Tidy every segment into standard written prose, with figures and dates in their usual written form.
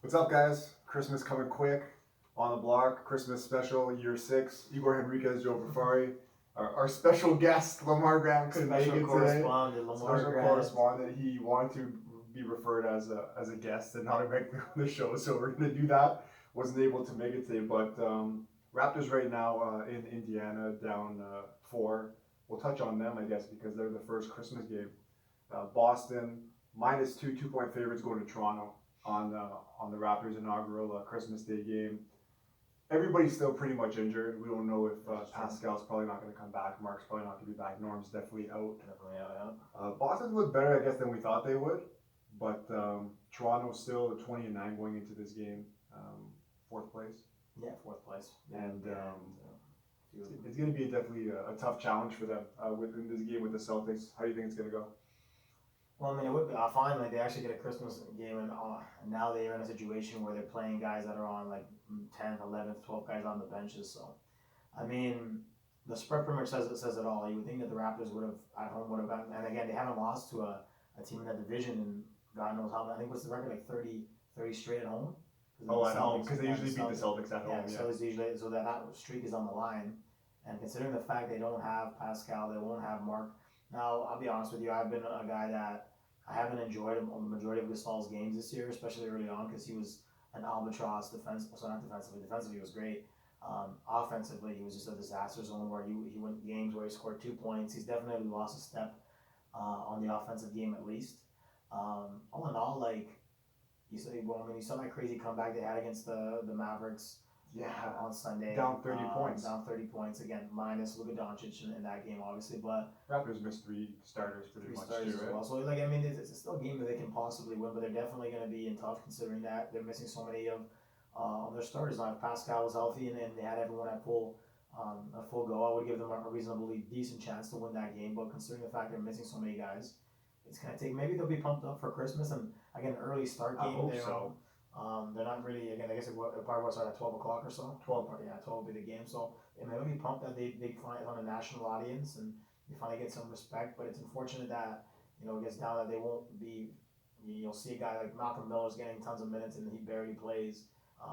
What's up, guys? Christmas coming quick. On the block, Christmas special, year 6. Igor Henriquez, Joe Profari. Our special guest, Lamar Graham, couldn't make it Special today. correspondent, Lamar Special Grant. correspondent. He wanted to be referred as a guest and not a regular on the show, so we're going to do that. Wasn't able to make it today, but Raptors right now in Indiana down 4. We'll touch on them, I guess, because they're the first Christmas game. Boston -2, 2-point favorites going to Toronto on the Raptors' inaugural Christmas Day game. Everybody's still pretty much injured. We don't know if Pascal's probably not going to come back. Mark's probably not going to be back. Norm's definitely out. Definitely out. Boston's looked better, I guess, than we thought they would. But Toronto's still 20-9 going into this game, 4th place. Yeah, 4th place. And it's going to be definitely a tough challenge for them within this game with the Celtics. How do you think it's going to go? Well, I mean, it would be fine. Like they actually get a Christmas game, and now they're in a situation where they're playing guys that are on like 10th, 11th, 12th guys on the benches. So, I mean, the spread pretty much says it all. You would think that the Raptors would have at home would have gotten, and again, they haven't lost to a team in that division, and God knows how. I think what's the record, like 30 straight at home. At home, because they usually beat the Celtics at home. Yeah, so it's usually so that streak is on the line, and considering the fact they don't have Pascal, they won't have Mark. Now, I'll be honest with you, I've been a guy that I haven't enjoyed him on the majority of Gasol's games this year, especially early on, because he was an albatross not defensively. Defensively, he was great. Offensively, he was just a disaster zone where he went games where he scored 2 points. He's definitely lost a step on the offensive game at least. All in all, like, you saw that crazy comeback they had against the Mavericks. Yeah, on Sunday. Down 30 points. Down 30 points again, minus Luka Doncic in that game, obviously. But Raptors missed 3 starters pretty much too, right? Well. So like, I mean, it's still a game that they can possibly win, but they're definitely going to be in tough considering that they're missing so many of their starters. Now, if Pascal was healthy and they had everyone at full go, I would give them a reasonably decent chance to win that game. But considering the fact they're missing so many guys, it's going to take. Maybe they'll be pumped up for Christmas and again early start game. I hope so. They're not really, again, I guess it probably will start at 12 o'clock or so. 12 will be the game. So it may be pumped that they find it on a national audience and they finally get some respect. But it's unfortunate that, it gets down that they won't be, you'll see a guy like Malcolm Miller's getting tons of minutes and he barely plays.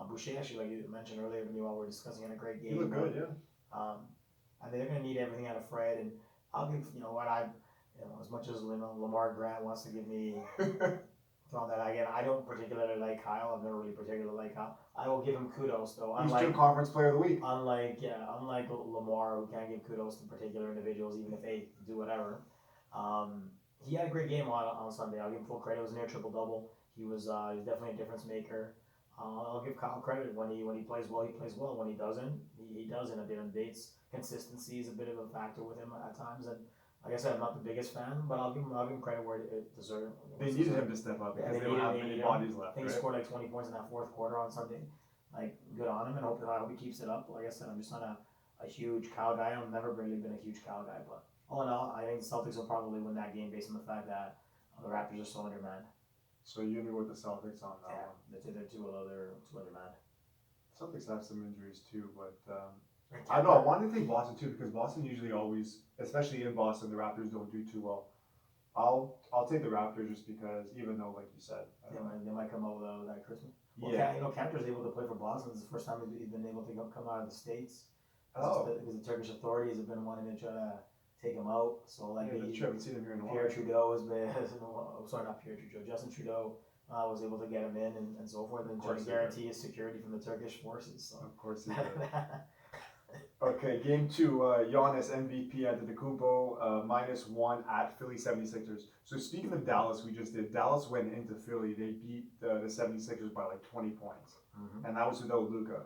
Boucher, actually, like you mentioned earlier when you all were discussing, had a great game. He looked good, yeah. And they're going to need everything out of Fred. And I'll give, as much as Lamar Grant wants to give me. That again, I don't particularly like Kyle. I've never really particularly liked Kyle. I will give him kudos though. He's Jim Conference Player of the Week. Unlike Lamar, who can't give kudos to particular individuals, even if they do whatever. He had a great game on Sunday. I'll give him full credit. It was a near triple double. He was definitely a difference maker. I'll give Kyle credit when he plays well. He plays well. When he doesn't, he doesn't. At different dates, consistency is a bit of a factor with him at times. And like I said, I'm not the biggest fan, but I'll give him credit where it deserves. They needed him to step up because they don't have many bodies left. I think he scored like 20 points in that 4th quarter on Sunday. Like, good on him, and I hope he keeps it up. Like I said, I'm just not a huge Kyle guy. I've never really been a huge Kyle guy, but all in all, I think the Celtics will probably win that game based on the fact that the Raptors are so undermanned. So you're going to go with the Celtics on that one? Yeah, they're too undermanned. Celtics have some injuries too, but I don't know. I wanted to take Boston too because Boston usually always, especially in Boston, the Raptors don't do too well. I'll take the Raptors just because, even though, like you said, they might come out with that Christmas. Well, yeah, Kanter's able to play for Boston. It's the first time he's been able to come out of the States. Oh, because the Turkish authorities have been wanting to try to take him out. So like, yeah, that's true. I haven't seen him here in a while. Pierre Trudeau has been, sorry, not Pierre Trudeau. Justin Trudeau was able to get him in and so forth, and try to guarantee his security from the Turkish forces. So. Of course he did. Okay, game 2, Giannis MVP Antetokounmpo, -1 at Philly 76ers. So speaking of Dallas, we just did. Dallas went into Philly. They beat the 76ers by like 20 points. Mm-hmm. And that was without Luka.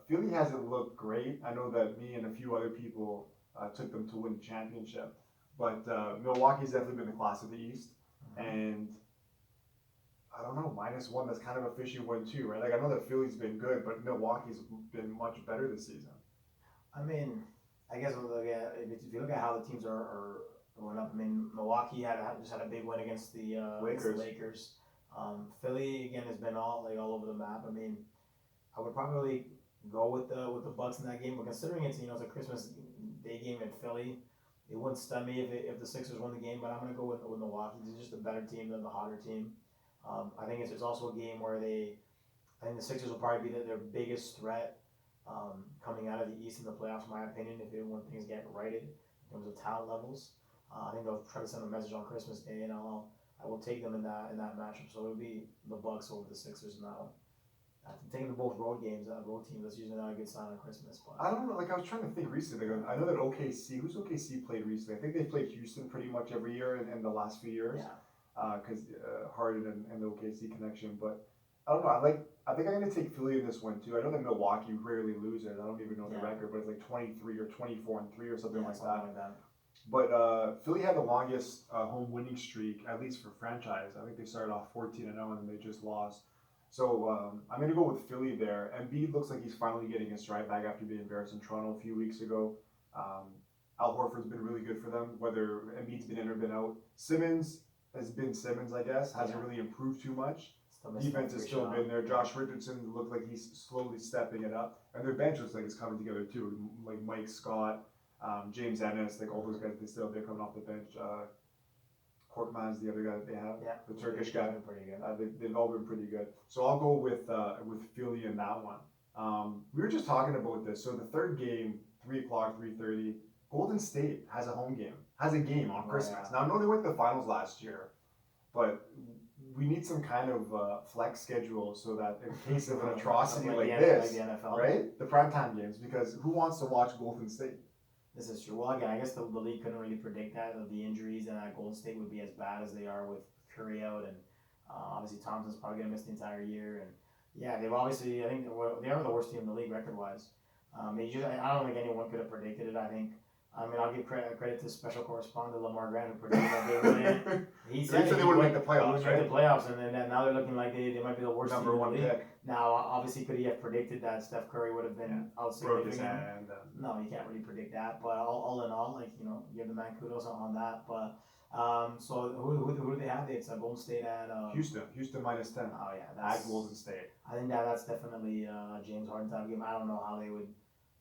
Philly hasn't looked great. I know that me and a few other people took them to win the championship. But Milwaukee's definitely been the class of the East. Mm-hmm. And I don't know, -1, that's kind of a fishy one too, right? Like, I know that Philly's been good, but Milwaukee's been much better this season. I mean, I guess if you look at how the teams are going up, I mean, Milwaukee just had a big win against the Lakers. Philly again has been all over the map. I mean, I would probably go with the Bucks in that game, but considering it's a Christmas Day game in Philly, it wouldn't stun me if the Sixers won the game. But I'm gonna go with Milwaukee. They're just a better team than the hotter team. I think it's also a game where I think the Sixers will probably be their biggest threat coming out of the East in the playoffs, in my opinion, when things get righted in terms of talent levels. I think they'll try to send a message on Christmas Day, and I will take them in that matchup. So it'll be the Bucks over the Sixers in that one. I'm taking them both road games, road teams. That's usually not a good sign on Christmas. But I don't know. Like I was trying to think recently. Like, I know that who's OKC played recently? I think they played Houston pretty much every year in the last few years. yeah, Because Harden and the OKC connection. But I don't know. I think I'm gonna take Philly in this one too. I know that Milwaukee rarely loses. I don't even know the record, but it's like 23 or 24-3 or something like that. But Philly had the longest home winning streak, at least for franchise. I think they started off 14-0 and then they just lost. So I'm going to go with Philly there. Embiid looks like he's finally getting his stride back after being embarrassed in Toronto a few weeks ago. Al Horford's been really good for them, whether Embiid's been in or been out. Simmons has been Simmons, I guess. Hasn't really improved too much. Defense has still been there. Josh Richardson looked like he's slowly stepping it up. And their bench looks like it's coming together too. Like Mike Scott, James Ennis, like all those guys, they're coming off the bench. Korkmaz, the other guy that they have, the Turkish guy. Pretty good. They've all been pretty good. So I'll go with Philly in that one. We were just talking about this. So the third game, 3 o'clock, 3:30. Golden State has a game on Christmas. Now I know they went to the finals last year, but we need some kind of flex schedule so that in case of an atrocity like this, right? The primetime games, because who wants to watch Golden State? This is true. Well, again, I guess the league couldn't really predict that the injuries and that Golden State would be as bad as they are with Curry out, and obviously Thompson's probably gonna miss the entire year. And yeah, they've obviously they are the worst team in the league record wise. I don't think anyone could have predicted it. I'll give credit to special correspondent Lamar Grant who predicted that they would win. He said they would make the playoffs, right? Make the playoffs, and then now they're looking like they might be the worst number team one in the league. pick. Now, obviously, could he have predicted that Steph Curry would have been out significantly? No, you can't really predict that. But all in all, give the man kudos on that. But so who do they have? It's Golden State at Houston -10. Oh yeah, that's at Golden State. I think that's definitely James Harden type game. I don't know how they would.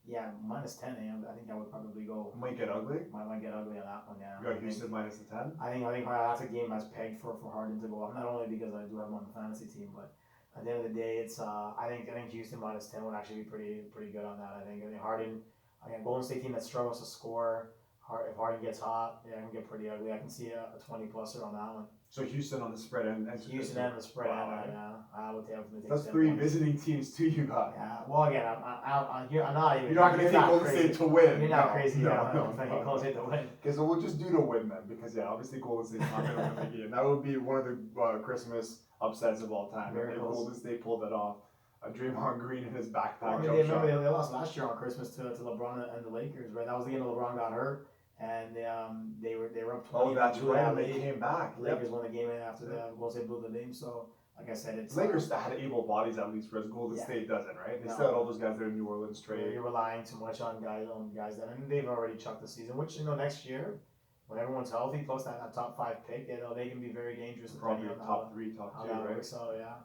Yeah, -10. I think that would probably go. Might get ugly. Might get ugly on that one. Yeah. You got Houston -10. I think that's a game that's pegged for Harden to go up. Not only because I do have him on the fantasy team, but at the end of the day, it's I think Houston -10 would actually be pretty good on that. I think Harden, again, Golden State team that struggles to score. If Harden gets hot, it can get pretty ugly. I can see a 20-pluser on that one. So Houston on the spread and Houston and the spread. I would definitely take. That's 3 visiting teams too. You got. Yeah. Well, again, I'm not even. You're not going to take Golden State to win. You're not crazy. No. Golden State to win. Okay, so we'll just do to win then, because obviously Golden State's not going to win the game. That would be one of the Christmas upsets of all time. If Golden State pulled it off. Draymond Green in his backpack. They lost last year on Christmas to LeBron and the Lakers, right? That was the game that LeBron got hurt. And they were up 20. Oh, that's right. They came back. Lakers won the game after the Golden State blew the game. So, like I said, it's Lakers had able bodies at least, whereas Golden State doesn't, right? They still had all those guys there in New Orleans trade. You're relying too much on guys that, and they've already chucked the season. Which next year, when everyone's healthy, plus that top 5 pick, they can be very dangerous. Probably top 3, top 2, right? So yeah,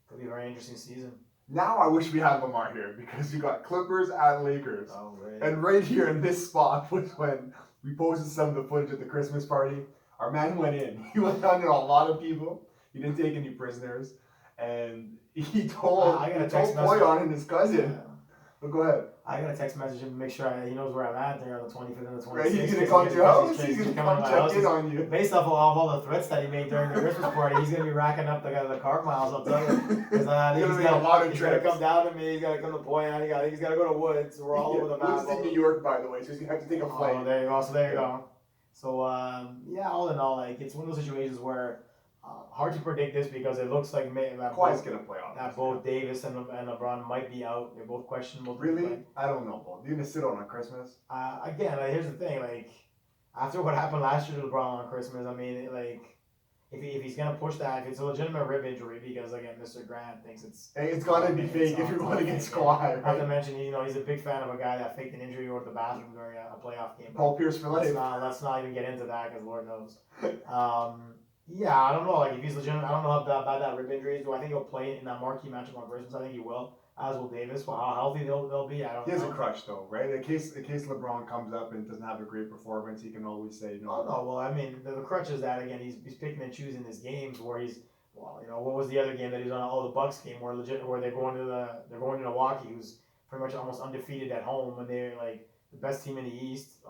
could be a very interesting season. Now I wish we had Lamar here, because you got Clippers at Lakers. Oh, right. And right here in this spot was when we posted some of the footage at the Christmas party. Our man went in. He went under a lot of people. He didn't take any prisoners. And he told Boyan and his cousin. Yeah. But go ahead. I got a text message him to make sure he knows where I'm at there on the 25th and the 26th. Right, he's going to come to your house. He's going to come check in on you. Based off of all the threats that he made during the Christmas party, he's going to be racking up the car miles, I'll tell you. Because he's got to come down to me. He's got to come to Boyan. He's got to go to Woods. We're all over the map. Woods in New York, by the way, so he's going to have to take a flight. Oh, there you go. So there you go. So, all in all, it's one of those situations where hard to predict this because it looks like Kawhi's going to play off. That both Davis and LeBron might be out. They're both questionable. Really? I don't know, Paul. You're going to sit on Christmas? Again, here's the thing. After what happened last year to LeBron on Christmas, if he's going to push that, if it's a legitimate rib injury, because, again, Mr. Grant thinks it's got to be fake if you're going against Kawhi. Right? Not to mention, he's a big fan of a guy that faked an injury or the bathroom during a playoff game. Paul Pierce for life. Let's not even get into that, because Lord knows. Yeah, I don't know. If he's legitimate, I don't know how bad that rib injury is. Do I think he'll play in that marquee matchup on Christmas? I think he will, as will Davis. Well, how healthy they'll be, I don't know. He has a crutch, though, right? In case LeBron comes up and doesn't have a great performance, he can always say no. Oh, no. Well, the crutch is that, again, he's picking and choosing his games where Well, what was the other game that he was on? Oh, the Bucks game where they're going to Milwaukee, who's pretty much almost undefeated at home, when they're like the best team in the East.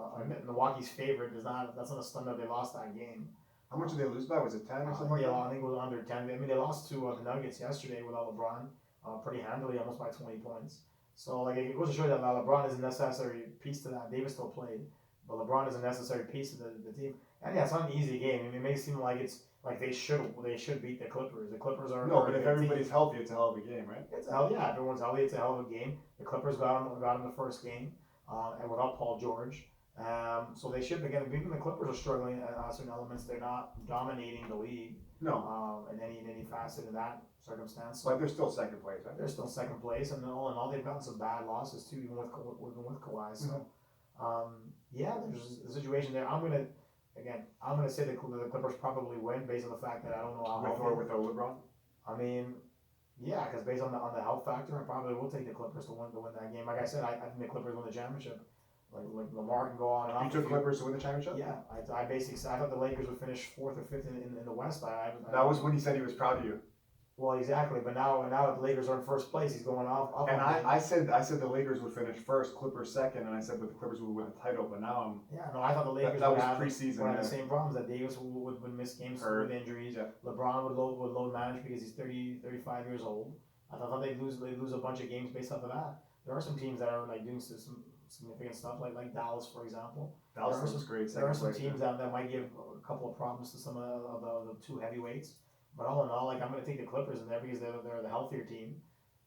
Milwaukee's favorite is not. That's not a stun that they lost that game. How much did they lose by? Was it 10 or something like that? I think it was under 10. I mean, they lost to the Nuggets yesterday without LeBron, pretty handily, almost by 20 points. So like it goes to show that LeBron is a necessary piece to that. Davis still played, but LeBron is a necessary piece of the team. And yeah, it's not an easy game. I mean, it may seem like it's like they should beat the Clippers. The Clippers are no, but if everybody's healthy, it's a hell of a game, right? It's a hell yeah. Everyone's healthy. It's a hell of a game. The Clippers got them the first game, and without Paul George. So they should again. Even the Clippers are struggling at certain elements. They're not dominating the league. No. In any facet of that circumstance. But they're still second place, right? They're still second place, and all in all, they've gotten some bad losses too, even with Kawhi. So, yeah, there's a situation there. I'm gonna say the Clippers probably win based on the fact that I don't know how with or without LeBron. I mean, yeah, because based on the health factor, I probably will take the Clippers to win that game. Like I said, I think the Clippers win the championship. Like Lamar can go on and off. You took Clippers to win the championship? Yeah, I basically said I thought the Lakers would finish fourth or fifth in the West. That was when he said he was proud of you. Well, exactly, but now that the Lakers are in first place, he's going off. And I said the Lakers would finish first, Clippers second, and I said that the Clippers would win the title. But now I thought the Lakers that would was have preseason. The same problems, that Davis would miss games with injuries. Yeah. LeBron would load manage because he's 35 years old. I thought they'd lose a bunch of games based off of that. There are some teams that are like doing some significant stuff, like Dallas, for example. Dallas is great. There are some teams that might give a couple of problems to some of the two heavyweights. But all in all, like, I'm going to take the Clippers in there because they're the healthier team.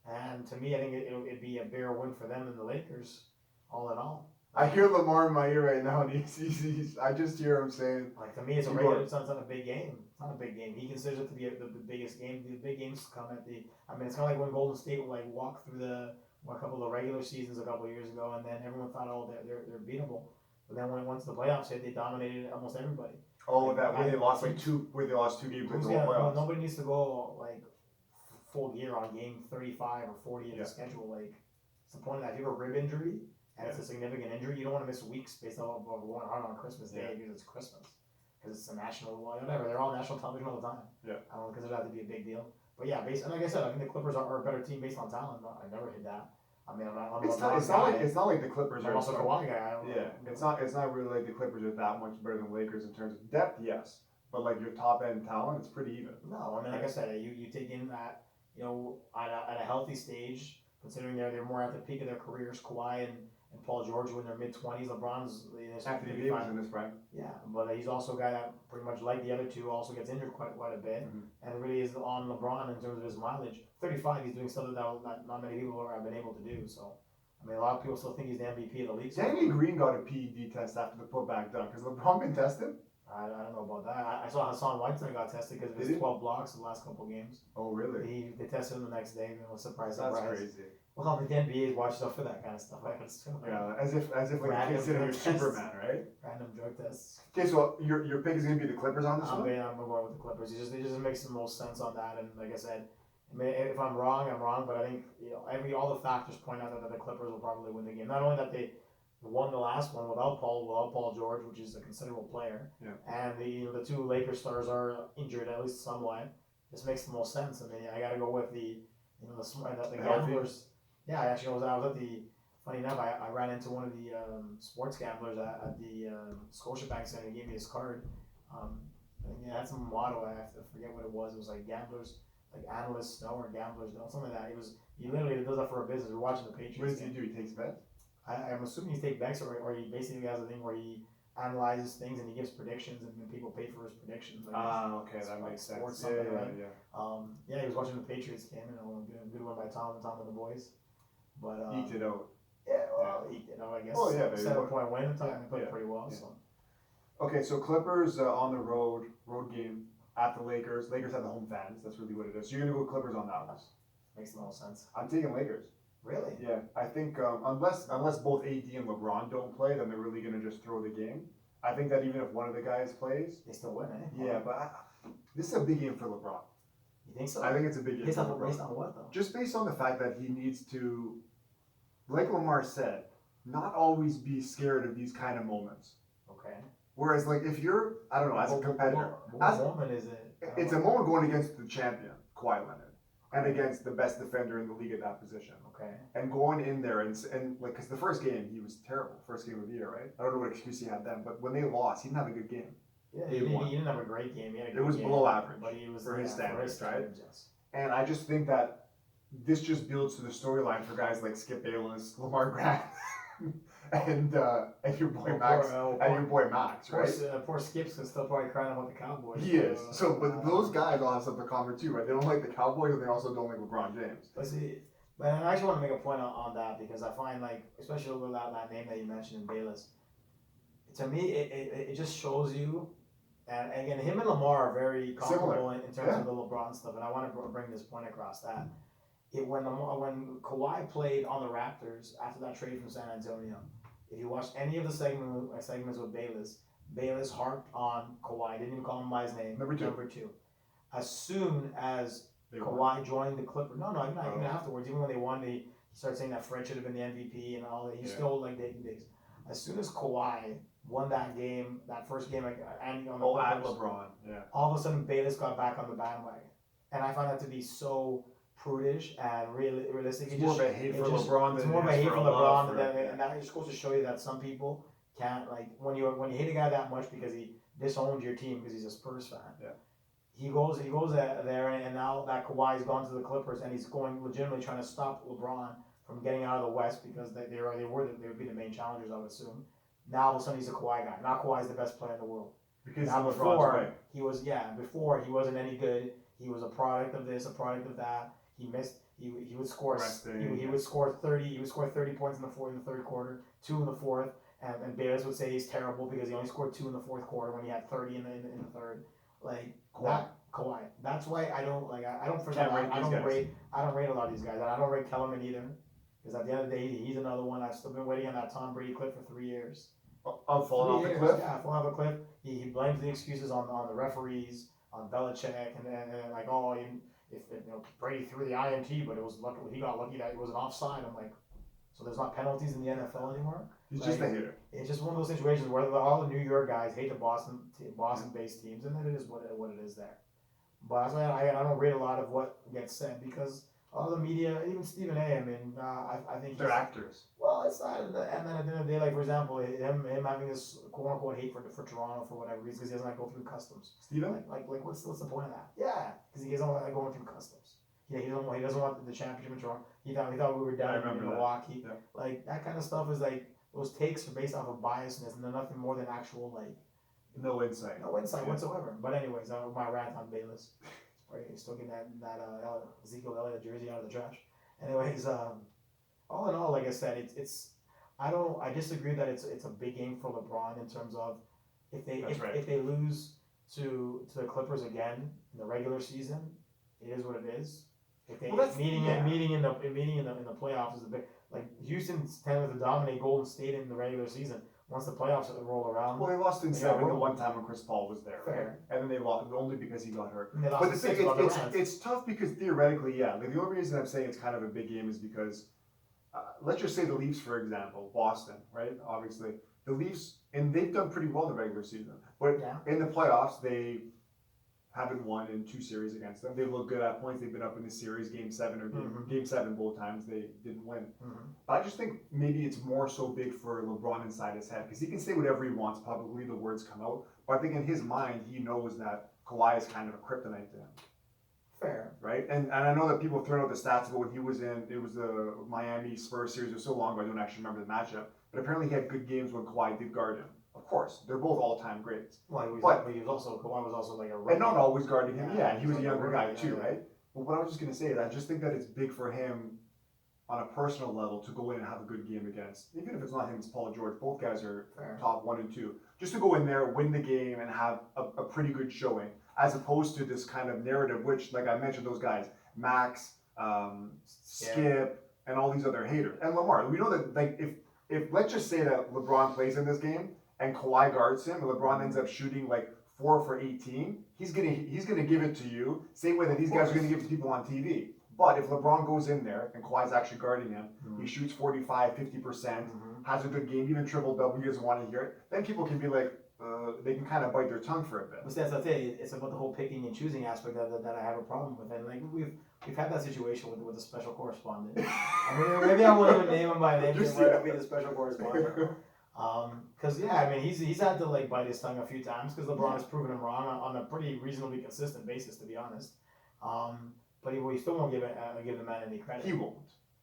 And to me, I think it'd be a bigger win for them than the Lakers, all in all. I hear Lamar in my ear right now, and I just hear him saying... Like, to me, it's not a big game. It's not a big game. He considers it to be the biggest game. The big games come at the... I mean, it's kind of like when Golden State would, like, walk through a couple of the regular seasons a couple of years ago, and then everyone thought, oh, they're beatable. But then once the playoffs hit, they dominated almost everybody. Oh, that where they lost two games in the playoffs. Nobody needs to go like full gear on game 35 or 40 in the schedule. Like, it's the point of that. If you have a rib injury and it's a significant injury, you don't want to miss weeks based on going hard on Christmas Day because it's Christmas, because it's a national whatever. They're all national television all the time. Yeah, I don't consider that to be a big deal. But yeah, and like I said, I think the Clippers are a better team based on talent. I never hit that. I mean, it's not like the Clippers are. I'm also a Kawhi guy. It's not really like the Clippers are that much better than the Lakers in terms of depth. Yes, but like your top end talent, it's pretty even. No, I mean, like I said, you take in that at a healthy stage, considering they're more at the peak of their careers. Kawhi and Paul George were in their mid-20s. LeBron's Anthony Davis in his prime. Yeah, but he's also a guy that pretty much, like the other two, also gets injured quite a bit, and really is on LeBron in terms of his mileage. 35, he's doing stuff that not many people have been able to do. So, I mean, a lot of people still think he's the MVP of the league. Danny Green got a PED test after the putback dunk. Has LeBron been tested? I don't know about that. I saw Hassan Whiteside got tested because of his 12 blocks in the last couple of games. Oh, really? They tested him the next day. I was surprised. That's crazy. Well, the NBA watch stuff for that kind of stuff. Yeah, as if like a kid sitting with Superman, right? Random drug tests. Okay, so your pick is gonna be the Clippers on this one? I'm going with the Clippers. It just makes the most sense on that. And like I said, if I'm wrong, I'm wrong. But I think all the factors point out that the Clippers will probably win the game. Not only that they won the last one without Paul George, which is a considerable player, and the two Lakers stars are injured at least somewhat. This makes the most sense. I mean, I got to go with the gamblers. Yeah, I was at the. Funny enough, I ran into one of the sports gamblers at the Scotiabank Center. He gave me his card. And he had some motto. I have to forget what it was. It was like gamblers, like analysts know, or gamblers know, something like that. He literally does that for a business. We're watching the Patriots. What does he do? He takes bets? I'm assuming he takes bets, or he basically has a thing where he analyzes things and he gives predictions, and then people pay for his predictions. Okay, that makes sense. Yeah, he was watching the Patriots game, and a good one by Tom and the boys. But eked it out. Yeah, well, eked it out, I guess. 7-point win. He played pretty well. Yeah. So. Okay, so Clippers on the road game at the Lakers. Lakers have the home fans. That's really what it is. So you're gonna go Clippers on that one. Makes the most sense. I'm taking Lakers. Really? Yeah, I think unless both AD and LeBron don't play, then they're really gonna just throw the game. I think that even if one of the guys plays, they still win, eh? Yeah, but this is a big game for LeBron. You think so? I think it's a big game. Based on what though? Just based on the fact that he needs to, like Lamar said, not always be scared of these kind of moments. Okay. Whereas, like, if you're, I don't know, as a competitor, what moment is it? It's a moment going against the champion, Kawhi Leonard, and against the best defender in the league at that position. Okay. And going in there and like, because the first game he was terrible, first game of the year, right? I don't know what excuse he had then, but when they lost, he didn't have a good game. Yeah, he didn't have a great game. He had a good It was game, below average, but he was for his standards, right? Yes. And I just think that this just builds to the storyline for guys like Skip Bayless, Lamar Grant, and your boy Max, right? Poor Skip's still probably crying about the Cowboys. He is. So, but those guys all have something common too, right? They don't like the Cowboys, and they also don't like LeBron James. But I actually want to make a point on that because I find, like, especially with that name that you mentioned in Bayless, to me it just shows you. And again, him and Lamar are very comparable in terms of the LeBron stuff, and I want to bring this point across that when Kawhi played on the Raptors after that trade from San Antonio, if you watched any of the segments with Bayless harped on Kawhi, didn't even call him by his name. Number two. As soon as Kawhi joined the Clippers, even afterwards, even when they won, he started saying that Fred should have been the MVP and all that. He still like Dayton Diggs. As soon as Kawhi won that game, that first game, and on the at LeBron, all of a sudden Bayless got back on the bandwagon, and I find that to be so prudish and realistic. It's more of a hate for LeBron. It's more of a hate for LeBron, and that just goes to show you that some people can't, like, when you hate a guy that much because he disowned your team because he's a Spurs fan. Yeah. He goes there, and now that Kawhi's gone to the Clippers, and he's going legitimately trying to stop LeBron from getting out of the West because they would be the main challengers, I would assume. Now all of a sudden he's a Kawhi guy. Now Kawhi's the best player in the world. Because now before he wasn't any good. He was a product of this, a product of that. He missed. He would score. He would score 30. He would score 30 points in the third quarter, 2 in the fourth, and Bayless would say he's terrible because he only scored 2 in the fourth quarter when he had 30 in the third. Like Kawhi. That's why I don't like. I don't rate a lot of these guys. And I don't rate Kellerman either. Because at the end of the day, he's another one. I've still been waiting on that Tom Brady clip for 3 years. Of falling off the cliff? Yeah, falling off a cliff. He blames the excuses on the referees, on Belichick, and like, if Brady threw the INT, but it was lucky he got lucky that it was an offside. I'm like, so there's not penalties in the NFL anymore? He's just a hater. It's just one of those situations where all the New York guys hate the Boston-based teams, and then it is what it is there. But that's why I don't rate a lot of what gets said because all the media, even Stephen A. I mean, I think they're actors. Well, it's not. And then at the end of the day, like, for example, him having this quote unquote hate for Toronto for whatever reason because he doesn't like go through customs. Stephen? Like what's the point of that? Yeah, because he doesn't like going through customs. Yeah, he doesn't want the championship in Toronto. He thought we were down in Milwaukee. Yeah. Like that kind of stuff is like those takes are based off of biasness and they're nothing more than actual like no insight whatsoever. But anyways, my rant on Bayless. He's still getting that Ezekiel Elliott jersey out of the trash. Anyways, all in all, like I said, I disagree that it's a big game for LeBron in terms of if they lose to the Clippers again in the regular season, it is what it is. If they meeting in the playoffs is a big, like, Houston's tended to dominate Golden State in the regular season. Once the playoffs roll around, well, they lost in 7 the one time when Chris Paul was there, fair. Right? And then they lost only because he got hurt. But the thing is, it's tough because theoretically, like, the only reason I'm saying it's kind of a big game is because let's just say the Leafs, for example, Boston, right? Obviously, the Leafs, and they've done pretty well in the regular season, but in the playoffs they haven't won in 2 series against them. They look good at points. They've been up in the series, game 7 or game 7 both times. They didn't win. But I just think maybe it's more so big for LeBron inside his head because he can say whatever he wants publicly. The words come out. But I think in his mind, he knows that Kawhi is kind of a kryptonite to him. Fair. Right? And I know that people have thrown out the stats about when he was it was the Miami Spurs series. It was so long ago, I don't actually remember the matchup. But apparently he had good games when Kawhi did guard him. Of course, they're both all-time greats. Well, Kawhi was also like a rookie. And not always guarding him. Yeah, and he was a like younger guy too, right? But what I was just gonna say is I just think that it's big for him on a personal level to go in and have a good game against, even if it's not him, it's Paul George. Both guys are top 1 and 2. Just to go in there, win the game, and have a pretty good showing, as opposed to this kind of narrative, which, like I mentioned, those guys, Max, Skip, and all these other haters, and Lamar. We know that, like, if let's just say that LeBron plays in this game and Kawhi guards him, and LeBron ends up shooting like 4 for 18, he's gonna give it to you, same way that these guys are gonna give it to people on TV. But if LeBron goes in there and Kawhi's actually guarding him, he shoots 45, 50%, has a good game, even triple-double, he doesn't want to hear it, then people can be like, they can kind of bite their tongue for a bit. But that's the thing. It's about the whole picking and choosing aspect that I have a problem with, and like we've had that situation with the special correspondent. I mean, maybe I won't even name him by name. Just be the special correspondent. Because yeah, I mean he's had to like bite his tongue a few times because LeBron has proven him wrong on a pretty reasonably consistent basis, to be honest. But he still won't give the man any credit. He won't.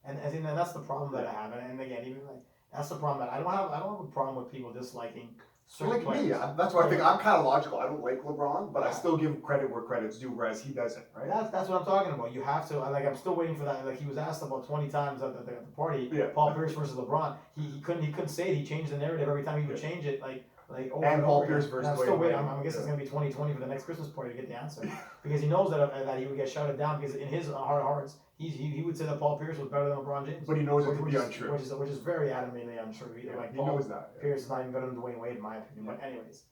And I think that's the problem that I have. And again, even like that's the problem that I don't have a problem with people disliking certain Like players. me, that's why I think I'm kind of logical. I don't like LeBron, but I still give credit where credit's due, whereas he doesn't, right? That's what I'm talking about. You have to like I'm still waiting for that. Like he was asked about 20 times at the party. Yeah. Paul Pierce versus LeBron. He couldn't say it. He changed the narrative every time he would change it. Like over and Paul over Pierce again. versus. And I'm still waiting. I guess it's gonna be 2020 for the next Christmas party to get the answer because he knows that he would get shouted down because in his heart of hearts he would say that Paul Pierce was better than LeBron James. But he knows it to be untrue. Which is very adamantly untrue. Like he Paul knows that. Yeah. Pierce is not even better than Dwayne Wade in my opinion. But anyways.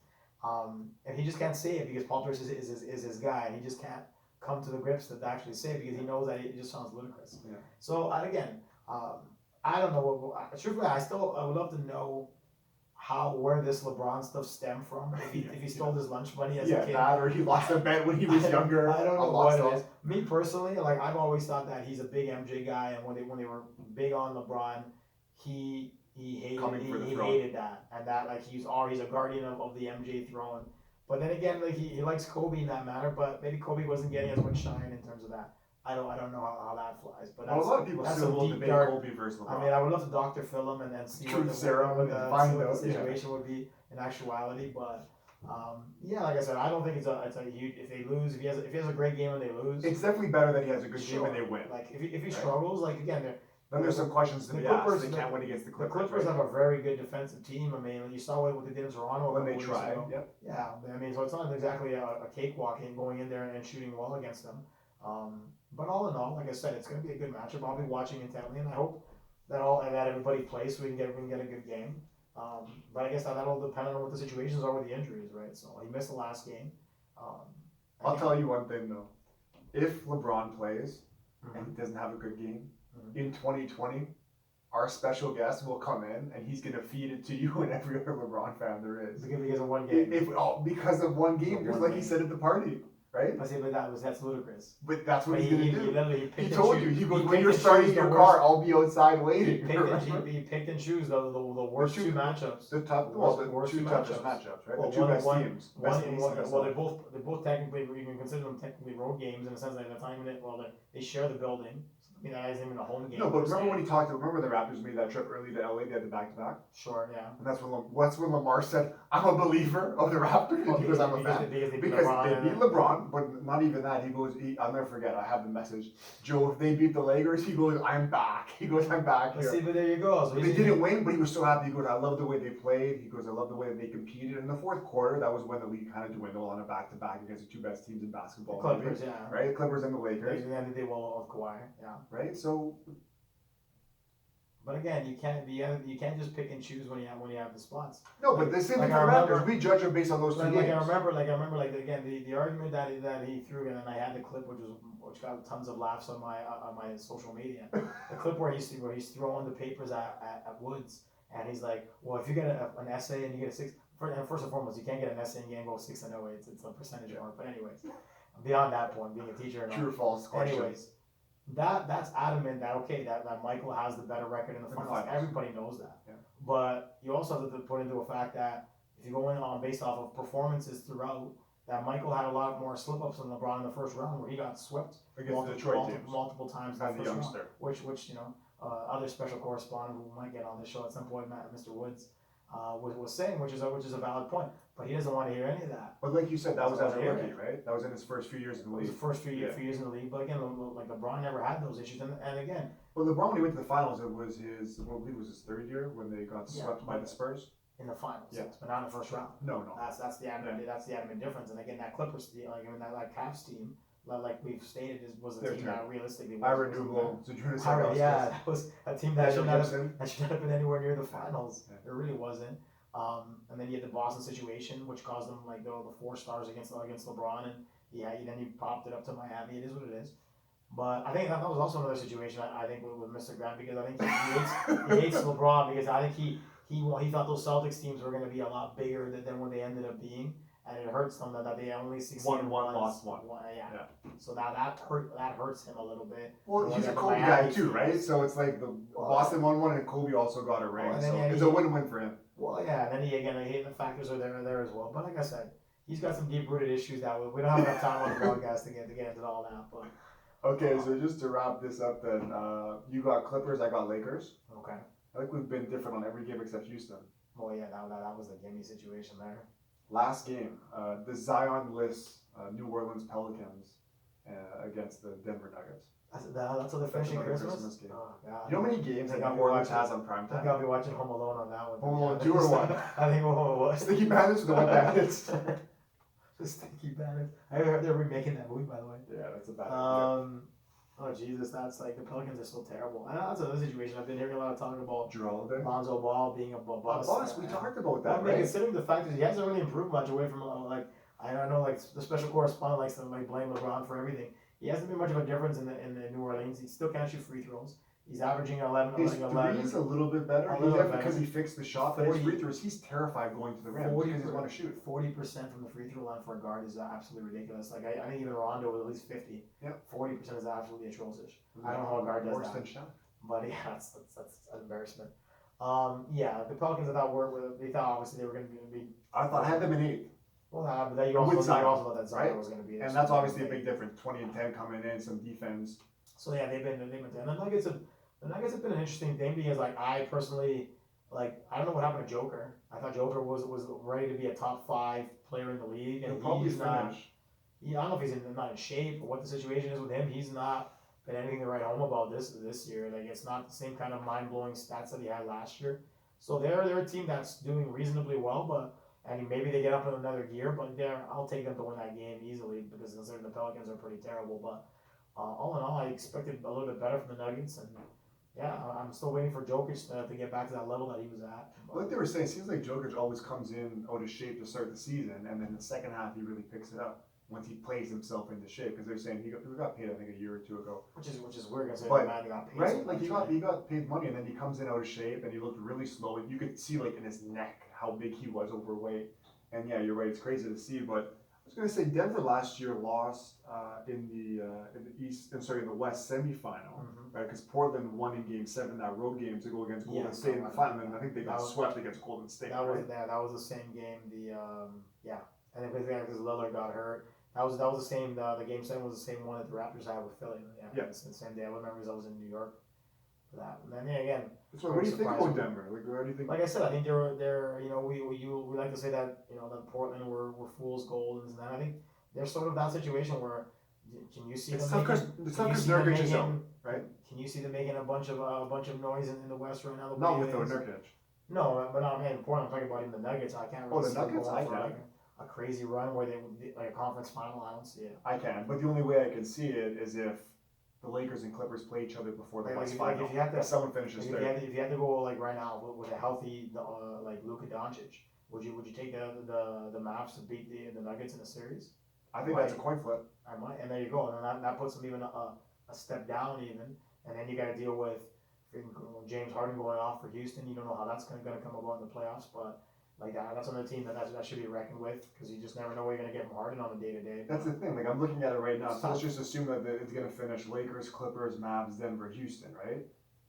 And he just can't say it because Paul Pierce is his guy, and he just can't come to the grips to actually say it because he knows that it just sounds ludicrous. Yeah. So and again, I don't know. Truthfully, I would love to know where this LeBron stuff stemmed from. If he stole his lunch money as a kid, that or he lost a bet when he was younger. I don't know what it is. Me personally, like I've always thought that he's a big MJ guy, and when they were big on LeBron, he hated that, and that like he's a guardian of the MJ throne. But then again, like he likes Kobe in that matter, but maybe Kobe wasn't getting as much shine in terms of that. I don't know how that flies, but a lot of people still will debate Kobe versus LeBron. I mean, I would love to Dr. Phil him and see what the situation would be in actuality. But yeah, like I said, I don't think it's a huge. If they lose, if he has a great game and they lose, it's definitely better that he has a good game and they win. Like if he struggles, like again, then there's some questions to be asked. They can't win against the Clippers. The Clippers have a very good defensive team. I mean, you saw what they did in Toronto when they tried. Yep. Yeah, I mean, so it's not exactly a cakewalk in going in there and shooting well against them. But all in all, like I said, it's going to be a good matchup. I'll be watching intently, and I hope that everybody plays so we can get a good game. But I guess that'll depend on what the situations are with the injuries, right? So he missed the last game. I'll tell you one thing though, if LeBron plays and he doesn't have a good game in 2020, our special guest will come in and he's gonna feed it to you and every other LeBron fan there is. Because of one game. Because of one game, just like he said at the party. Right? I say, but that's ludicrous. But that's what he's gonna do. He told you. He goes, when you're starting your car, I'll be outside waiting. He picked and chose the worst two matchups. The worst two toughest matchups, right? Well, the two best teams. Well, they both technically, you can consider them technically road games in the sense that the time they share the building. I mean, that isn't even a home game. No, but remember when he talked? Remember the Raptors made that trip early to LA? They had the back-to-back. Sure, yeah. And that's when Lamar said, "I'm a believer of the Raptors." He goes, "I'm a fan." Because they beat LeBron, but not even that. He goes, "I'll never forget. I have the message, Joe. If they beat the Lakers, he goes, I'm back." He goes, "I'm back here." See, but there you go. So they didn't win, but he was so happy. He goes, "I love the way they played." He goes, "I love the way that they competed." In the fourth quarter, that was when the league kind of dwindled on a back-to-back against the two best teams in basketball. The Clippers, yeah. Right, the Clippers and the Lakers. And then they will of Kawhi, yeah. Right, so. But again, you can't just pick and choose when you have the spots. No, but the same thing for Raptors. We judge them based on those two games. I remember again the argument that he threw in, and I had the clip which got tons of laughs on my social media. The clip where he's throwing the papers at Woods, and he's like, well, if you get an essay and you get a 6, first and foremost, you can't get an essay and you can't go 6 and 0. It's a percentage mark. But anyways, beyond that point, being a teacher and true or false question. Anyways. That's adamant that Michael has the better record in the finals. Everybody knows that. Yeah. But you also have to put into a fact that if you go in on based off of performances throughout, that Michael had a lot more slip-ups than LeBron in the first round where he got swept multiple times in the first round. Which other special correspondent who might get on this show at some point, Mr. Woods, was saying, which is a valid point. But he doesn't want to hear any of that. But like you said, that was as a rookie, right? That was in his first few years in the league. It was the first few years in the league. But again, like LeBron never had those issues. And again... Well, LeBron, when he went to the finals, it was his 3rd year when they got swept by the Spurs. In the finals, yes, but not in the first round. No. That's the adamant difference. And again, that Clippers team, that Cavs team, like we've stated, was a team that realistically was. Ira Newell, yeah, that was a team that should not have been anywhere near the finals. Yeah. It really wasn't. And then you had the Boston situation, which caused them like the 4 stars against LeBron, and then you popped it up to Miami. It is what it is. But I think that was also another situation. I think with Mr. Grant, because I think he hates LeBron, because I think he thought those Celtics teams were going to be a lot bigger than what they ended up being, and it hurts them that they only succeeded Won one, lost one. Yeah. So that hurts him a little bit. Well, he's a Kobe guy too, right? So it's like Boston won one, and Kobe also got a ring. So it's a win-win for him. Well, yeah, and then the factors are there as well. But like I said, he's got some deep-rooted issues that we don't have enough time on the broadcast to get into all that. But okay, so just to wrap this up, then you got Clippers, I got Lakers. Okay. I think we've been different on every game except Houston. Well, yeah, that was the gimme situation there. Last game, the Zion-less New Orleans Pelicans against the Denver Nuggets. That's how they're finishing Christmas game. Oh, God. You know how many games that New Orleans has on prime I think time? I'll be watching Home Alone on that one. Home Alone 2 or 1? I think Home Alone 1. Sticky Bandits or the Wet Bandits? The Sticky Bandits. I heard they're remaking that movie, by the way. Yeah, that's a bad Oh Jesus, that's like the Pelicans are so terrible. And that's another situation. I've been hearing a lot of talking about Drew Lonzo Ball being a bust. We talked about that, I mean, right? considering the fact that he hasn't really improved much away from I don't know, like the special correspondent likes to blame LeBron for everything. He hasn't been much of a difference in the New Orleans. He still can't shoot free throws. He's averaging 11. His three's a little bit better. Because he fixed the shot. But his free throws, he's terrified going to the rim because he want to shoot. 40% from the free throw line for a guard is absolutely ridiculous. Like I think even Rondo with at least 50. Yeah. 40% is absolutely atrocious. I don't know how a guard does Worse that. than shot. But yeah, that's an embarrassment. Yeah, the Pelicans I thought they thought obviously they were going to be. I had them in 8th. Well, but then you also thought that Zion was going to be there. And that's obviously a big difference. 20 and 10 coming in, some defense. So yeah, they've been. And the Nuggets have been an interesting thing because I personally I don't know what happened to Joker. I thought Joker was ready to be a top 5 player in the league, and probably he's not. I don't know if he's not in shape or what the situation is with him. He's not been anything to write home about this year. Like it's not the same kind of mind blowing stats that he had last year. So they're a team that's doing reasonably well, and maybe they get up in another gear. But I'll take them to win that game easily because considering the Pelicans are pretty terrible. But all in all, I expected a little bit better from the Nuggets, and yeah, I'm still waiting for Jokic to get back to that level that he was at. Like they were saying, it seems like Jokic always comes in out of shape to start the season, and then the second half he really picks it up once he plays himself into shape. Because they're saying he got paid, I think, a year or 2 ago. Which is weird considering the man who got paid. Right, like he got paid money, and then he comes in out of shape, and he looked really slow. And you could see in his neck how big he was overweight. And yeah, you're right, it's crazy to see, but. I was going to say Denver last year lost in the West semifinal, right? Because Portland won in Game 7 that road game to go against Golden State in the final, and I think they got swept against Golden State. That was the same game. And then because Lillard got hurt, that was the same. The Game 7 was the same one that the Raptors had with Philly. Yeah. It's the same day. I remember I was in New York for that. And then again. So what do you think about Denver? What do you think? Like I said, I think they're we like to say that that Portland were fool's gold, and I think they're sort of that situation where can you see them Nurkic is out, right? Can you see them making a bunch of noise in the West right now? Not without Nurkic. No, but not in Portland. I'm talking about even the Nuggets. I can't really see the Nuggets. I can. A crazy run where they like a conference final. I don't see it. I can, but the only way I can see it is if the Lakers and Clippers play each other before the West final. If someone finishes third. If you had to go right now with a healthy Luka Doncic, would you take the Mavs to beat the Nuggets in a series? I think that's a coin flip. I might, and there you go. And then that puts them even a step down even, and then you got to deal with James Harden going off for Houston. You don't know how that's going to come about in the playoffs, but. That's another team that should be reckoned with because you just never know where you're going to get from Harden on a day-to-day. That's the thing. I'm looking at it right now. So let's just assume that it's going to finish Lakers, Clippers, Mavs, Denver, Houston, right?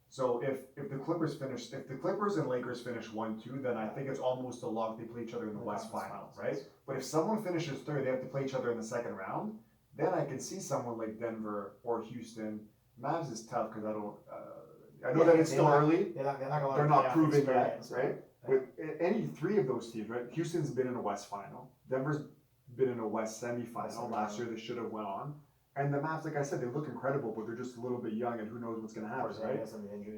So if the Clippers and Lakers finish 1-2, then I think it's almost a lock they play each other in the West final, right? But if someone finishes third, they have to play each other in the second round. Then I can see someone like Denver or Houston. Mavs is tough because I know that it's still early. They're not proven yet, right? With any 3 of those teams, right? Houston's been in a West final. Denver's been in a West semifinal. Last year they should have went on. And the Mavs, like I said, they look incredible, but they're just a little bit young, and who knows what's going to happen, right?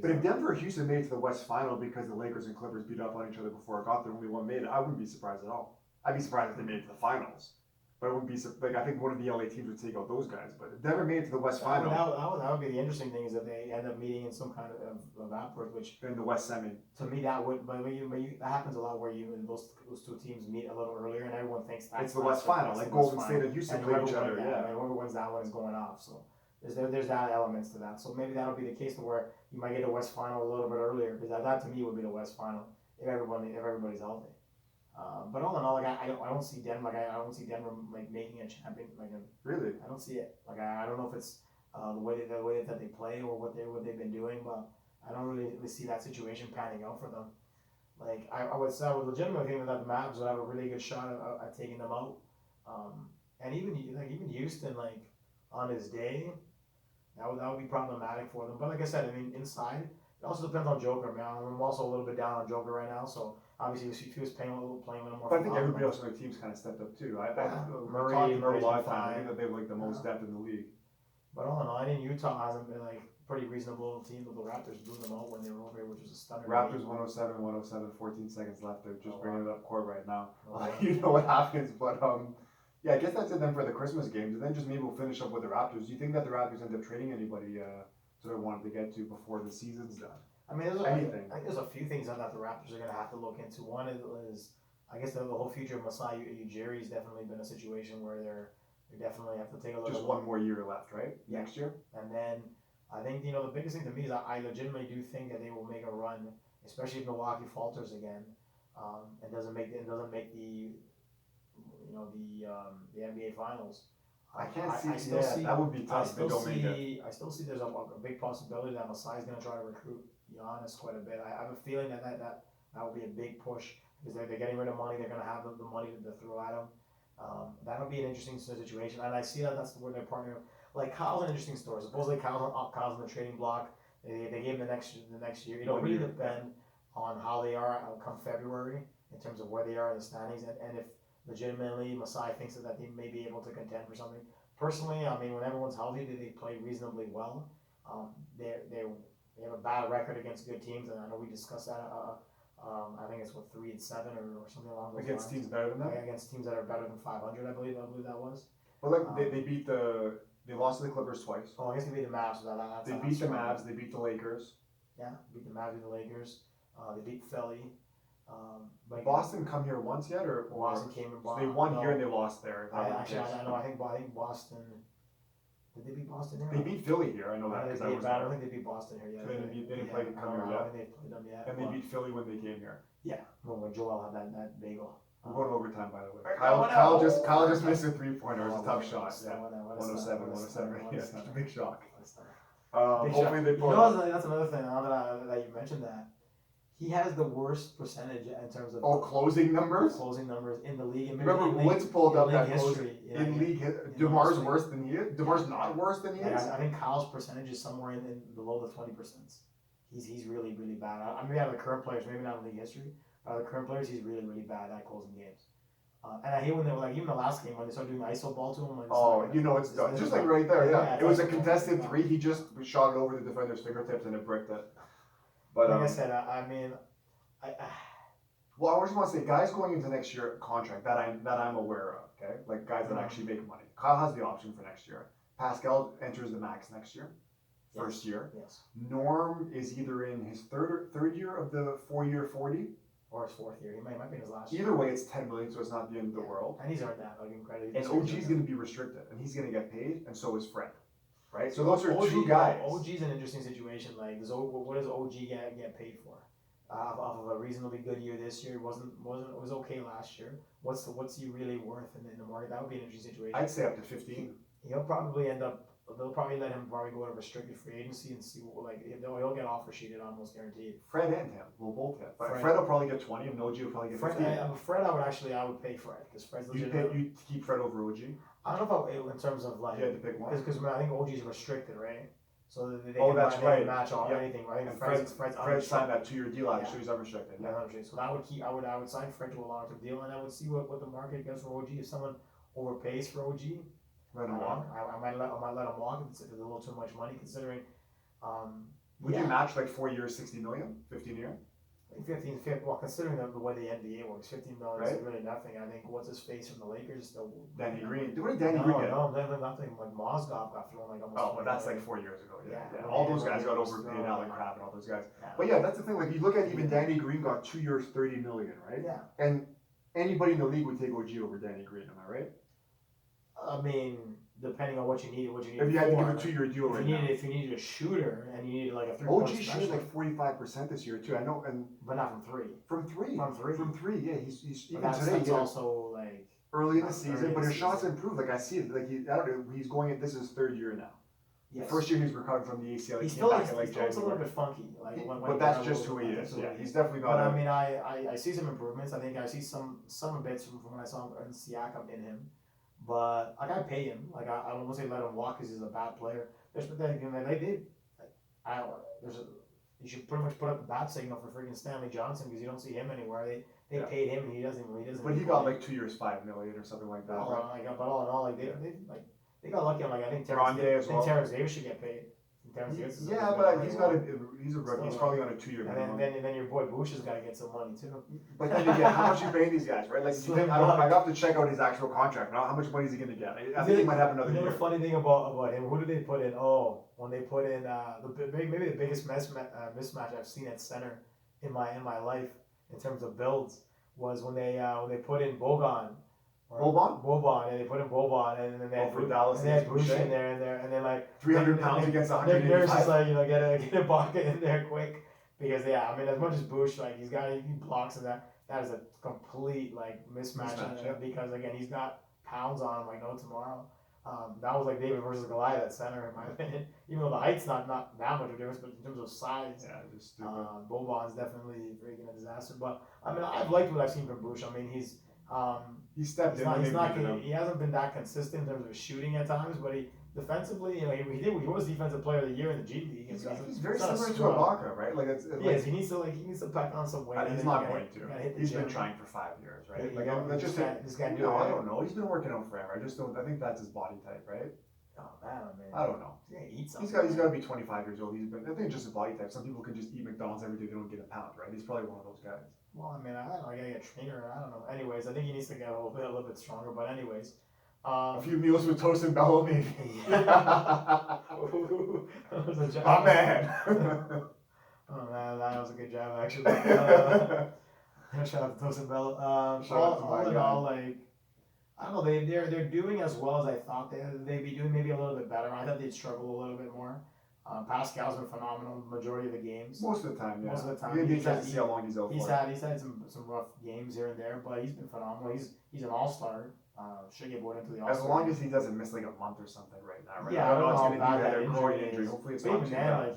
But if Denver or Houston made it to the West final because the Lakers and Clippers beat up on each other before it got there, only one made it, I wouldn't be surprised at all. I'd be surprised if they made it to the finals. But it wouldn't be I think one of the LA teams would take out those guys. But if Denver made it to the West final, that would be the interesting thing is that they end up meeting in some kind of output, which in the West semi. To me, that would, but that happens a lot where those 2 teams meet a little earlier, and everyone thinks it's the West final, like Golden State and Houston play each other. Yeah, and whoever wins that one is going off. So there's that elements to that. So maybe that'll be the case to where you might get a West final a little bit earlier because that to me would be the West final. if everybody's healthy. But all in all, like I don't see Denver I don't see Denver like making a champion Really? I don't see it. Like I don't know if it's the way that they play or what they've been doing, but I don't really see that situation panning out for them. Like I would say, I would legitimately think that the Mavs would have a really good shot at taking them out. And even Houston, like on his day, that would be problematic for them. But like I said, I mean inside, it also depends on Joker, man. I'm also a little bit down on Joker right now, so obviously if he was playing a little more. But I think everybody else on their team's kind of stepped up too. We talked about a lot of times. I think that they have like the most depth in the league. But all in all, I think Utah hasn't been like pretty reasonable team. But the Raptors blew them out when they were over here, which was a stunner. Raptors 107, 14 seconds left. They're just bringing it up court right now. You know what happens, but yeah, I guess that's it then for the Christmas games, and then just maybe we'll finish up with the Raptors. Do you think that the Raptors end up trading anybody sort of wanted to get to before the season's done? I mean, I think there's a few things that the Raptors are going to have to look into. One is I guess the whole future of Masai Ujiri's definitely been a situation where they definitely have to take a look. Just one more year left, right? Yeah. Next year. And then I think the biggest thing to me is I legitimately do think that they will make a run, especially if Milwaukee falters again, and doesn't make the the NBA Finals. I can't see. That would be tough if they don't make it. I still see there's a big possibility that Masai is going to try to recruit Giannis quite a bit. I have a feeling that will be a big push because they're getting rid of money. They're going to have the money to throw at him. That'll be an interesting situation, and I see that's where they're partnering. Like Kyle's an interesting story. Supposedly Kyle's on the trading block. They gave him the next year. It'll really depend on how they are come February in terms of where they are in the standings, and if legitimately Masai thinks that they may be able to contend for something. Personally, I mean, when everyone's healthy, they play reasonably well. They have a bad record against good teams, and I know we discussed that. I think it's 3-7 or something along those against lines. Teams better than that. Against teams that are better than 500, I believe that was. But like they lost to the Clippers twice. Oh, I guess they beat the Mavs. They beat the Mavs. They beat the Lakers. Yeah, beat the Mavs, beat the Lakers. They beat Philly. But Boston come here once yet, or Boston came in. So they won here and they lost there. I know. I think Boston. Did they beat Boston here? They beat Philly here. I know that. I don't think they beat Boston here yet. So they didn't play them come here yet. I don't think they played them yet. And they beat Philly when they came here. Yeah, when Joel had that bagel. We're going overtime, by the way. Kyle just missed a 3-pointer. It was a tough shot. Yeah, 107. Yeah, that's a big shock. Hopefully they pull. That's another thing. Now that you mentioned that, he has the worst percentage in terms of closing numbers. Closing numbers in the league. Remember, Woods pulled up that history in league. DeMar's worse than he is. DeMar's not worse than he is. I think Kyle's percentage is somewhere in below the 20%. He's really bad. I mean, out of the current players, maybe not in league history. Out of the current players, he's really bad at closing games. And I hate when they were like, even the last game when they started doing ISO ball to him. Like, it's done. Just like right there, yeah. It was a contested three. He just shot it over the defender's fingertips and it bricked it. But like I said, I mean, well, I just want to say, guys going into next year contract that I'm aware of, okay, like guys that actually make money. Kyle has the option for next year. Pascal enters the max next year, first year. Yes. Norm is either in his third year of the 4-year 40. Or his fourth year. He might be in his last year. Either way, it's $10 million, so it's not the end of the world. And he's earned that. I'll give him credit. And OG's going to be restricted, and he's going to get paid, and so is Fred. Right? So those are two guys. OG's an interesting situation. Like, what does OG get paid for? Off of a reasonably good year this year, it was okay last year. What's he really worth in the market? That would be an interesting situation. I'd say up to 15. He'll probably end up. They'll probably let him go to restricted free agency and see he'll get offer sheeted almost guaranteed. Fred and him will both hit. Fred will probably get 20 and OG will probably get 15. Fred, I would pay Fred because Fred's legit. You keep Fred over OG? I don't know if in terms of like. You had to pick one. Because I think OG's restricted, right? So they can match all anything, right? And Fred signed that 2-year deal out, so he's unrestricted. Yeah, unrestricted. So I would sign Fred to a long-term deal, and I would see what the market gets for OG. If someone overpays for OG, let him walk. I might let him walk if it's a little too much money, considering. Would you match like 4 years, 60 million, 15 year? 15, well, considering the way the NBA works, 15 million is really nothing. I think what's his face from the Lakers still. Danny Green. What did Danny Green get? No, nothing. Like Mozgov got thrown like almost. Oh, but that's like 4 years ago. Yeah. All Yeah, those guys got overpaid, Allen Crabbe and all those guys. Yeah. But yeah, that's the thing. Like you look at even Danny Green got 2 years, 30 million, right? Yeah. And anybody in the league would take OG over Danny Green. Am I right? I mean, depending on what you needed. If you had to give a for. 2-year deal right now. If you needed a shooter and you needed like a 3-point OG shooting specialist, like 45% this year too. I know, and but not from three. from three. From three. From three, yeah. He's But even that's, today. that's He had also like early in the early season, in but the his shots season. improved. Like I see it. Like I don't know. He's going. This is his third year now. yes. The first year he was recovering from the ACL. He He's came still back in like it's a little January. bit funky. Like But that's just who he is. Yeah, he's definitely not. But I mean, I see some improvements. I think I see some bits from when I saw him in Siakam in him. But like I pay him. Like I don't want to say let him walk because he's a bad player. There's but then they did. I don't. There's a. You should pretty much put up a bat signal for freaking Stanley Johnson because you don't see him anywhere. They paid him and he doesn't. But he got like 2 years, $5 million or something like that. But all in all, like they got lucky on like I think Grande as well. Terrence Davis should get paid. Yeah, but he's a rookie. He's probably on a 2-year minimum. And then your boy Bush has got to get some money too. But then again, how much you paying these guys, right? Like, you think, I have to check out his actual contract. Now, how much money is he going to get? I think he might have another year. The funny thing about him, who did they put in? Oh, when they put in maybe the biggest mismatch I've seen at center in my life in terms of builds was when they put in Boban. Boban, and they put in Boban, and then they had for Dallas, and they had Bush in there, and then like 300 pounds against 185. They're just like get a bucket in there quick because I mean as much as Bush like he blocks and that is a complete like mismatch because again he's got pounds on him like no tomorrow. That was like David versus Goliath at center in my opinion. Even though the height's not that much of a difference, but in terms of size, just stupid. Boban's definitely freaking a disaster. But I mean I've liked what I've seen from Bush. I mean he stepped in. He hasn't been that consistent in terms of his shooting at times, but he defensively, he was defensive player of the year in the G League. He's very similar to Ibaka, right? Like he needs to pack on some weight. He's not going to. He's been trying for 5 years, right? This guy. I don't know. He's been working out forever. I just don't. I think that's his body type, right? Oh man, I don't know. He's got to be 25 years old. I think it's just his body type. Some people can just eat McDonald's every day. They don't get a pound, right? He's probably one of those guys. Well, I mean, I don't know. I gotta get a trainer. I don't know. Anyways, I think he needs to get a little bit stronger. But anyways, a few meals with toast and bellow, maybe. That was a job. Oh man. Oh man, that was a good job actually. Shout out to Toast and Bello. All in all, like I don't know, they're doing as well as I thought they'd be doing, maybe a little bit better. I thought they'd struggle a little bit more. Pascal's been phenomenal the majority of the games. Most of the time, yeah. Most of the time. You'd be interested to see how long he's out for. He's had some rough games here and there, but he's been phenomenal. He's an all-star. Should get voted into the all-star. As long as he doesn't miss like a month or something right now, right? Yeah, I don't know how bad that injury. Hopefully it's not too bad.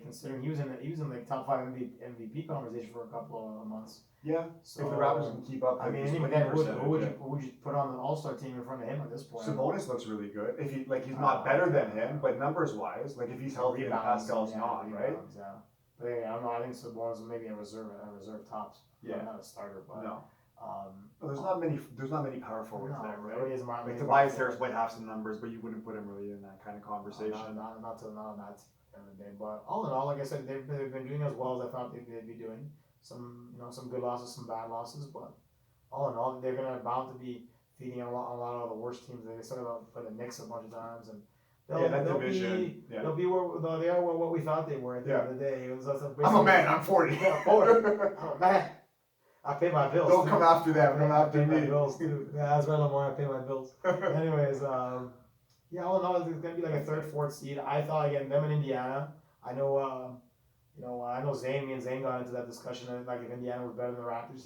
Considering he was in like top 5 MVP conversation for a couple of months. Yeah. So if the Raptors can keep up, I mean, even then, who would you put on the All-Star team in front of him at this point? Sabonis looks really good. If he's not better than him, but numbers wise, like if he's healthy and Pascal's not, right? Yeah. But yeah, I don't know. I think Sabonis maybe a reserve tops. Yeah. Not a starter, but no. There's not many power forwards there, right? Really like Tobias Harris might have some numbers, but you wouldn't put him really in that kind of conversation. Not on that end of the day. But all in all, like I said, they've been doing as well as I thought they'd be doing. Some good losses, some bad losses, but all in all, they're bound to be feeding a lot of the worst teams. They sort of play the Knicks a bunch of times, and they'll be where they are what we thought they were at the end of the day. It was I'm a man. I'm 40. Yeah, 40. I'm a man. I pay my bills. Don't come after them. Don't after me. My bills too. Yeah, that's right, Lamar. I pay my bills. Anyways, all in all, it's gonna be like a 3rd, 4th seed. I thought again them in Indiana. I know. I know me and Zane got into that discussion. Like if Indiana was better than the Raptors.